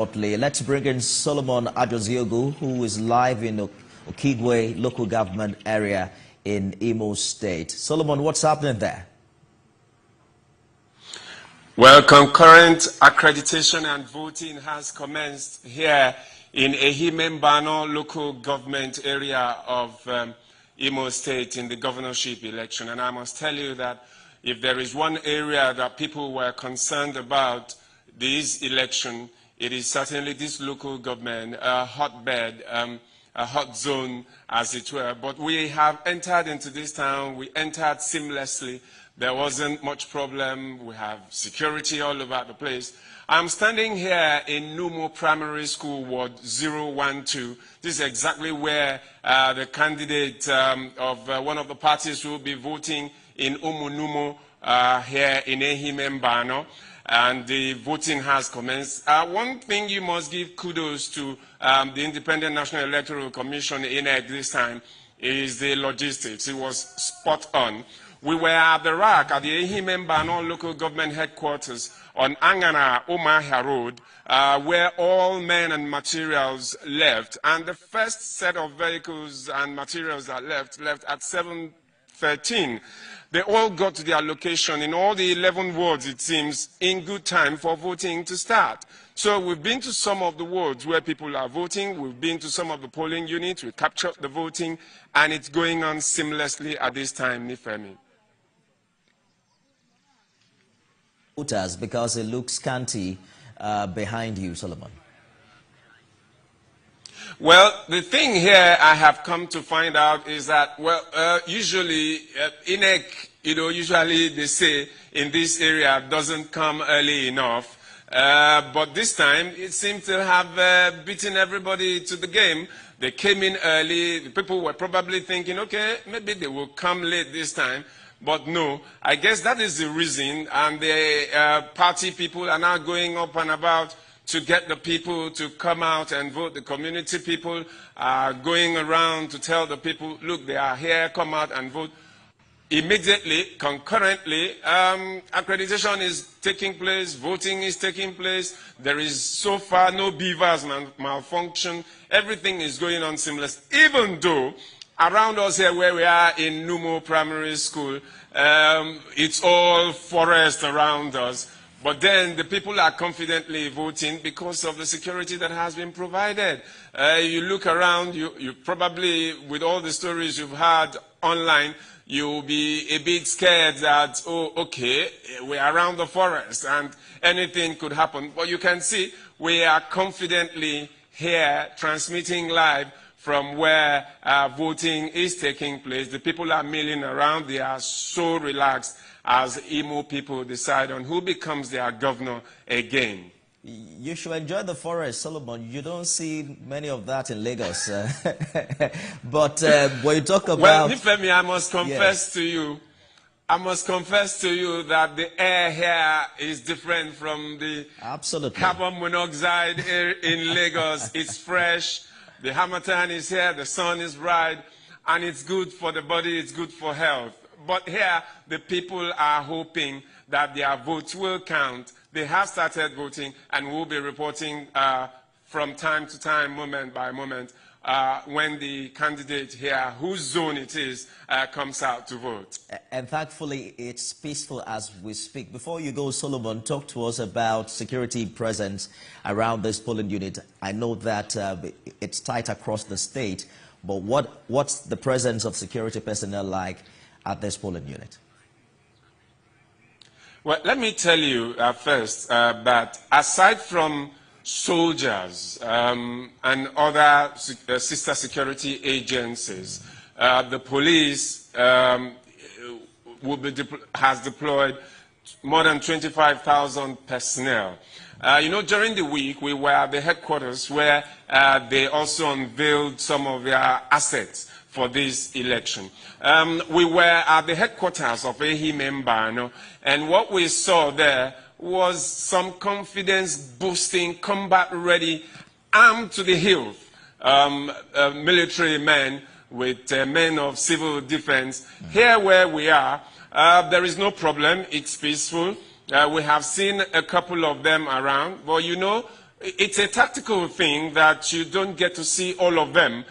Let's bring in Solomon Ajoziogu, who is live in Okigwe local government area in Imo State. Solomon, what's happening there? Well, concurrent accreditation and voting has commenced here in Ehimembano local government area of Imo State in the governorship election. And I must tell you that if there is one area that people were concerned about this election, it is certainly this local government, a hotbed, a hot zone, as it were. But we have entered into this town. We entered seamlessly. There wasn't much problem. We have security all over the place. I'm standing here in Numo Primary School, Ward 012. This is exactly where the candidate of one of the parties will be voting in Numo here in Ehimembano. And the voting has commenced. One thing you must give kudos to the Independent National Electoral Commission, INEC, this time, is the logistics. It was spot on. We were at the rack at the Ehimembano local government headquarters on Angana Omahia Road, where all men and materials left. And the first set of vehicles and materials that left at 7:13. They all got to their location in all the 11 wards, it seems, in good time for voting to start. So we've been to some of the wards where people are voting. We've been to some of the polling units. We captured the voting, and it's going on seamlessly at this time, Nifemi. Voters, because it looks scanty behind you, Solomon. Well, the thing here I have come to find out is that, well, usually INEC, usually they say in this area doesn't come early enough. But this time it seemed to have beaten everybody to the game. They came in early. The people were probably thinking, okay, maybe they will come late this time. But no, I guess that is the reason. And the party people are now going up and about to get the people to come out and vote. The community people are going around to tell the people, look, they are here, come out and vote. Immediately, concurrently, accreditation is taking place, voting is taking place. There is so far no beavers malfunction. Everything is going on seamless, even though around us here where we are in Numo Primary School, it's all forest around us. But then the people are confidently voting because of the security that has been provided. You look around, you probably, with all the stories you've heard online, you'll be a bit scared that, oh, okay, we're around the forest and anything could happen. But you can see we are confidently here transmitting live from where voting is taking place. The people are milling around. They are so relaxed as Imo people decide on who becomes their governor again. You should enjoy the forest, Solomon. You don't see many of that in Lagos. But when you talk about... Well, Nifemi, I must confess to you, that the air here is different from the carbon monoxide air in Lagos. It's fresh. The Hamatan is here. The sun is bright. And it's good for the body. It's good for health. But here, the people are hoping that their votes will count. They have started voting and will be reporting from time to time, moment by moment, when the candidate here, whose zone it is, comes out to vote. And thankfully, it's peaceful as we speak. Before you go, Solomon, talk to us about security presence around this polling unit. I know that it's tight across the state, but what's the presence of security personnel like at this polling unit? Well, let me tell you first that aside from soldiers and other sister security agencies, the police has deployed more than 25,000 personnel. During the week, we were at the headquarters where they also unveiled some of their assets for this election. We were at the headquarters of Ehimembano, and what we saw there was some confidence-boosting, combat-ready, armed to the hilt, military men with men of civil defense. Here where we are, there is no problem. It's peaceful. We have seen a couple of them around. But It's a tactical thing that you don't get to see all of them.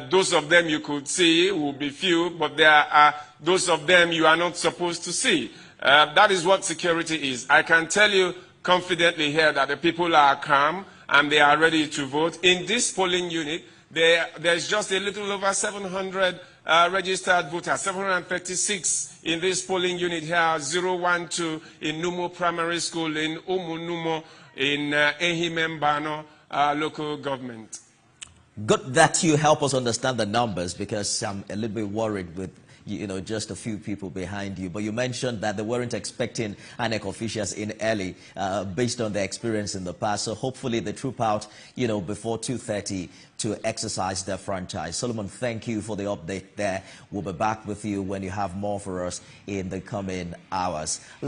Those of them you could see will be few, but there are those of them you are not supposed to see. That is what security is. I can tell you confidently here that the people are calm and they are ready to vote. In this polling unit, there's just a little over 700 registered voters, 736 in this polling unit here, 012 in Numo Primary School, in Numo, in Ehimembano local government. Good that you help us understand the numbers, because I'm a little bit worried with just a few people behind you. But you mentioned that they weren't expecting INEC officials in early based on their experience in the past. So hopefully they troop out, before 2:30 to exercise their franchise. Solomon, thank you for the update there. We'll be back with you when you have more for us in the coming hours.